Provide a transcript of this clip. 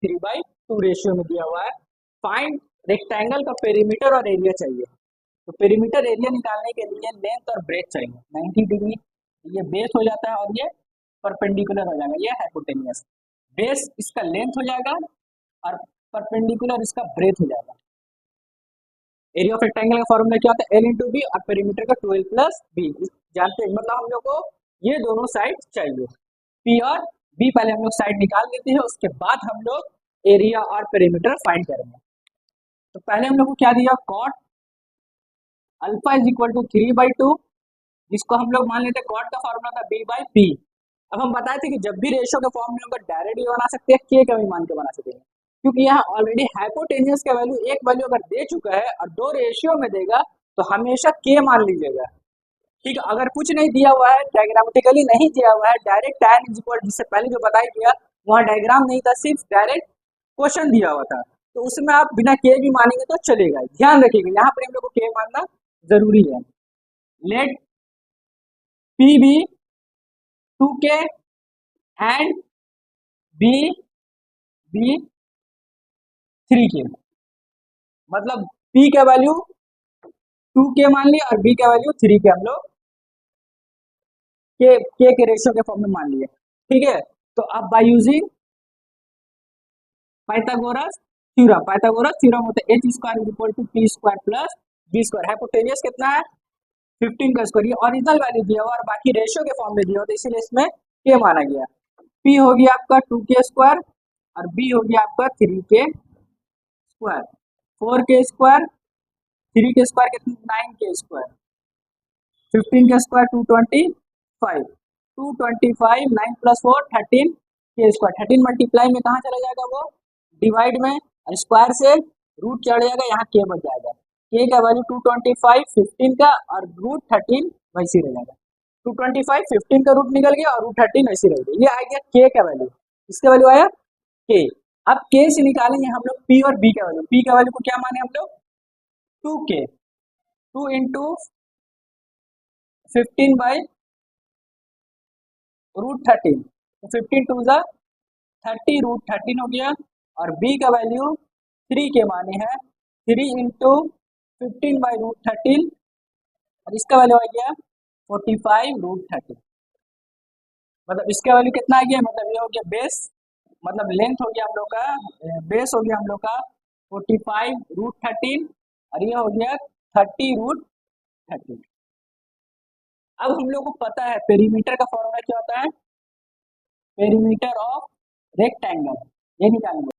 3/2 ratio में दिया हुआ है। फाइंड रेक्टेंगल का पेरीमीटर और एरिया चाहिए। तो पेरीमीटर एरिया निकालने के लिए लेंथ और ब्रेथ चाहिए। 90 डिग्री ये बेस हो जाता है और ये परपेंडिकुलर हो जाएगा, ये हाइपोटेनियस। बेस इसका लेंथ हो जाएगा और परपेंडिकुलर इसका ब्रेथ हो जाएगा। एरिया ऑफ रेक्टेंगल का फॉर्मूला क्या होता है, एल इंटू बी, और पेरीमीटर का 12 प्लस बी जानते हैं। मतलब हम लोग को ये दोनों साइड चाहिए, पी और बी पहले हम लोग साइड निकाल लेते हैं, उसके बाद हम लोग एरिया और पेरीमीटर फाइंड करेंगे। तो पहले हम लोग को क्या दिया, cot alpha is equal to 3/2, जिसको हम लोग मान लेते हैं कॉट का फॉर्मूला था b/p। अब हम बताए थे कि जब भी रेशियो के फॉर्म में हम डायरेक्ट भी बना सकते हैं, के का भी मान के बना सकते हैं, क्योंकि यहाँ ऑलरेडी हाइपोटेनियस का वैल्यू एक वैल्यू अगर दे चुका है और दो रेशियो में देगा तो हमेशा के मान लीजिएगा। ठीक है, अगर कुछ नहीं दिया हुआ है, डायग्रामेटिकली नहीं दिया हुआ है, डायरेक्ट tan इज इक्वल, जिससे पहले जो बताया गया वहाँ डायग्राम नहीं था, सिर्फ डायरेक्ट क्वेश्चन दिया हुआ था, तो उसमें आप बिना के भी मानेंगे तो चलेगा। ध्यान रखिएगा यहाँ पर हम लोग को के मानना जरूरी है। Let P B 2k and B B 3k, मतलब p का वैल्यू 2k मान लिया और b का वैल्यू 3k हम लोग के रेशियो के फॉर्म में मान लिए। ठीक है, तो अब बाय यूजिंग पाइथागोरस थ्योरम होता है h² is equal to p² plus b²। Hypotenuse कितना है, 15 का स्क्वायर, ये ओरिजिनल वैल्यू दिया हुआ और बाकी रेशियो के फॉर्म में दिया हुआ, तो इसीलिए इसमें k माना गया। p हो गया आपका 2k² और b हो गया आपका 3k²। 4k², 3k² कितना, 9k², 15 का स्क्वायर 225, 9 प्लस 4 13k²। 13 मल्टीप्लाई में कहाँ चला जाएगा, वो डिवाइड में, और स्क्वायर से रूट चढ़ जाएगा, यहाँ के बच जाएगा। के का वैल्यू 225, 15 का और रूट 13 वैसे रह जाएगा। 225, 15 का रूट निकल गया और रूट 13 वैसे रह गया। ये आ गया के का वैल्यू, इसका वैल्यू आया के। अब के से निकालेंगे हम लोग पी और बी का वैल्यू। पी का वैल्यू को क्या माने हम लोग, 2k, 2 इंटू 15/√13, तो 15 टू ज़ा 30√13 हो गया। और b का वैल्यू 3 के माने हैं, 3 इंटू 15/√13, और इसका वैल्यू आ गया 45√13। मतलब इसका वैल्यू कितना आ गया, मतलब ये हो गया बेस, मतलब लेंथ हो गया हम लोग का, बेस हो गया हम लोग का 45√13 और ये हो गया 30√13। अब हम लोग को पता है पेरीमीटर का फॉर्मूला क्या होता है, पेरीमीटर ऑफ रेक्टेंगल, ये निकालेंगे।